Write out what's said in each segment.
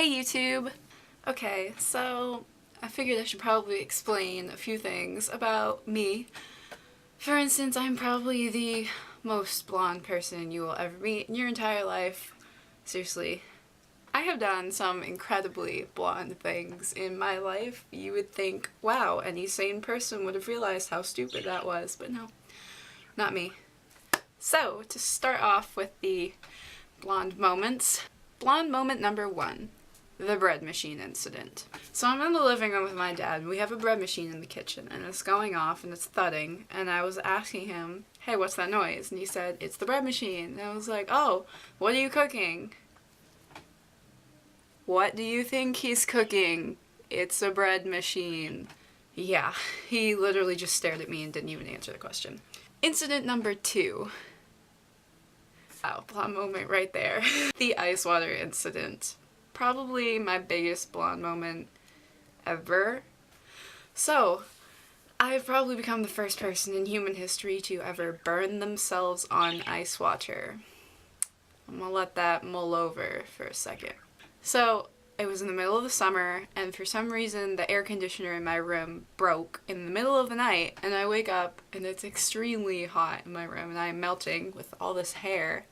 Hey YouTube! Okay, so I figured I should probably explain a few things about me. For instance, I'm probably the most blonde person you will ever meet in your entire life. Seriously. I have done some incredibly blonde things in my life. You would think, wow, any sane person would have realized how stupid that was, but no, not me. So, to start off with the blonde moments, blonde moment number 1. The bread machine incident. So I'm in the living room with my dad, and we have a bread machine in the kitchen, and it's going off, and it's thudding, and I was asking him, hey, what's that noise? And he said, it's the bread machine. And I was like, oh, what are you cooking? What do you think he's cooking? It's a bread machine. Yeah, he literally just stared at me and didn't even answer the question. Incident number 2. Wow, blonde moment right there. The ice water incident. Probably my biggest blonde moment ever. So, I've probably become the first person in human history to ever burn themselves on ice water. I'm gonna let that mull over for a second. So, it was in the middle of the summer, and for some reason the air conditioner in my room broke in the middle of the night, and I wake up and it's extremely hot in my room, and I'm melting with all this hair.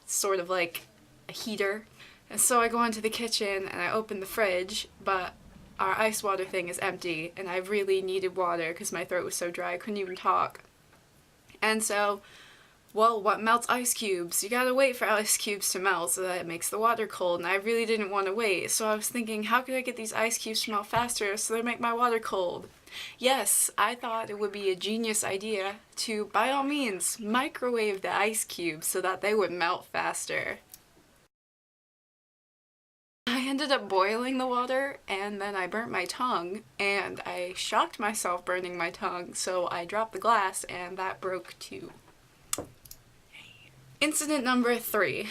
It's sort of like a heater. And so I go into the kitchen and I open the fridge, but our ice water thing is empty, and I really needed water because my throat was so dry I couldn't even talk. And so, well, what melts ice cubes? You gotta wait for ice cubes to melt so that it makes the water cold, and I really didn't want to wait, so I was thinking, how could I get these ice cubes to melt faster so they make my water cold? Yes, I thought it would be a genius idea to, by all means, microwave the ice cubes so that they would melt faster. I ended up boiling the water, and then I burnt my tongue, and I shocked myself burning my tongue, so I dropped the glass, and that broke too. Incident number 3.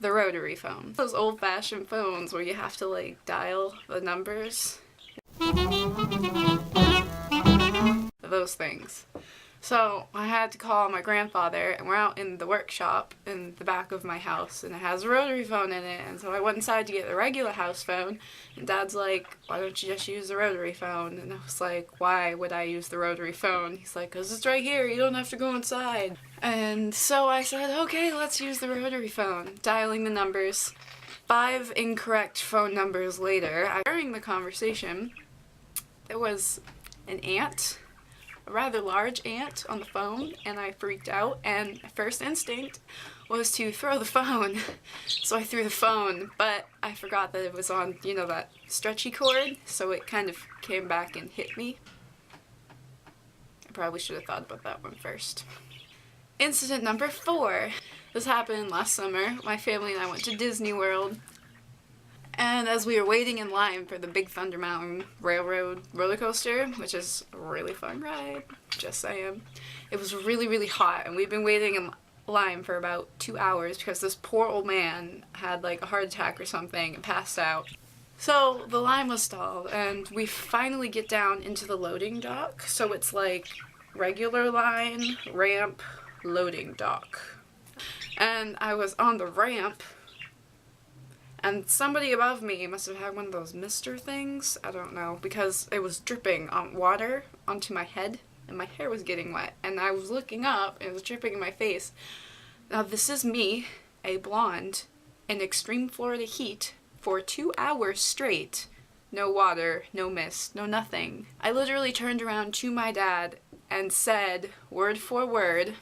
The rotary phone. Those old-fashioned phones where you have to, like, dial the numbers. Those things. So I had to call my grandfather, and we're out in the workshop in the back of my house, and it has a rotary phone in it, and so I went inside to get the regular house phone, and Dad's like, why don't you just use the rotary phone? And I was like, why would I use the rotary phone? He's like, 'cause it's right here, you don't have to go inside. And so I said, okay, let's use the rotary phone, dialing the numbers. 5 incorrect phone numbers later, during the conversation, there was an ant, a rather large ant on the phone, and I freaked out, and my first instinct was to throw the phone. So I threw the phone, but I forgot that it was on, you know, that stretchy cord, so it kind of came back and hit me. I probably should have thought about that one first. Incident number 4. This happened last summer. My family and I went to Disney World. And as we were waiting in line for the Big Thunder Mountain Railroad roller coaster, which is a really fun ride, just saying, it was really, really hot, and we've been waiting in line for about 2 hours because this poor old man had like a heart attack or something and passed out. So the line was stalled, and we finally get down into the loading dock, so it's like regular line, ramp, loading dock. And I was on the ramp, and somebody above me must have had one of those mister things, I don't know, because it was dripping water onto my head, and my hair was getting wet, and I was looking up, and it was dripping in my face. Now this is me, a blonde, in extreme Florida heat, for 2 hours straight. No water, no mist, no nothing. I literally turned around to my dad and said, word for word,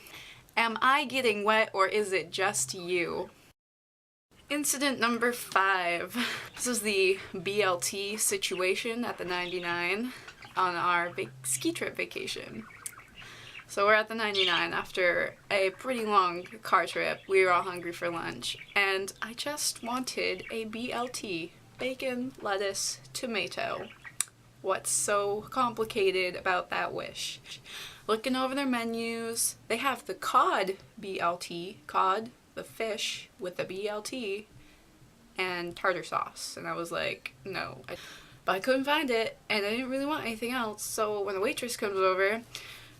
am I getting wet or is it just you? Incident number 5. This is the BLT situation at the 99 on our ski trip vacation. So we're at the 99 after a pretty long car trip. We were all hungry for lunch, and I just wanted a BLT. Bacon, lettuce, tomato. What's so complicated about that wish? Looking over their menus, they have the cod BLT, cod, the fish with the BLT, and tartar sauce, and I was like, no. But I couldn't find it, and I didn't really want anything else, so when the waitress comes over,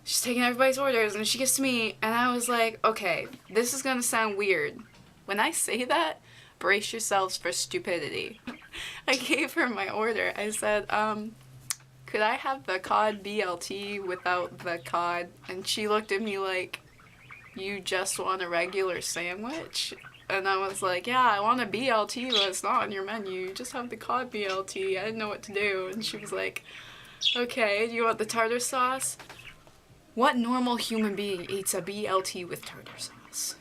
she's taking everybody's orders, and she gets to me, and I was like, okay, this is gonna sound weird. When I say that, brace yourselves for stupidity. I gave her my order. I said, could I have the cod BLT without the cod? And she looked at me like, you just want a regular sandwich? And I was like, yeah, I want a BLT, but it's not on your menu. You just have the cod BLT. I didn't know what to do. And she was like, okay, do you want the tartar sauce? What normal human being eats a BLT with tartar sauce?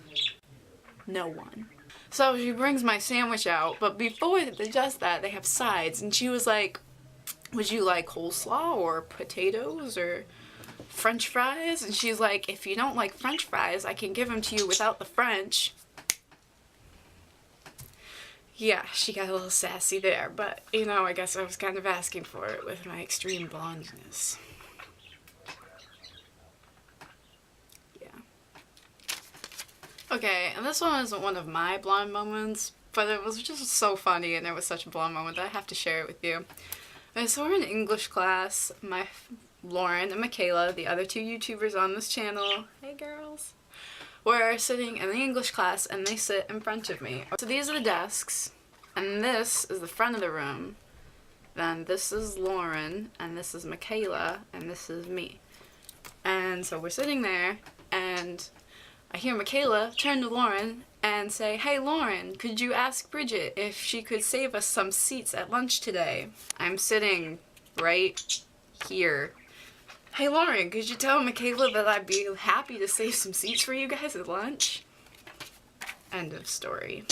No one. So she brings my sandwich out, but before they does that, they have sides. And she was like, would you like coleslaw or potatoes or French fries? And she's like, if you don't like French fries, I can give them to you without the French. Yeah, she got a little sassy there, but, you know, I guess I was kind of asking for it with my extreme blondness. Yeah. Okay, and this one isn't one of my blonde moments, but it was just so funny and it was such a blonde moment that I have to share it with you. Okay, so we're in English class. Lauren and Michaela, the other two YouTubers on this channel, hey girls, were sitting in the English class and they sit in front of me. So these are the desks, and this is the front of the room. Then this is Lauren, and this is Michaela, and this is me. And so we're sitting there, and I hear Michaela turn to Lauren and say, hey Lauren, could you ask Bridget if she could save us some seats at lunch today? I'm sitting right here. Hey Lauren, could you tell Michaela that I'd be happy to save some seats for you guys at lunch? End of story.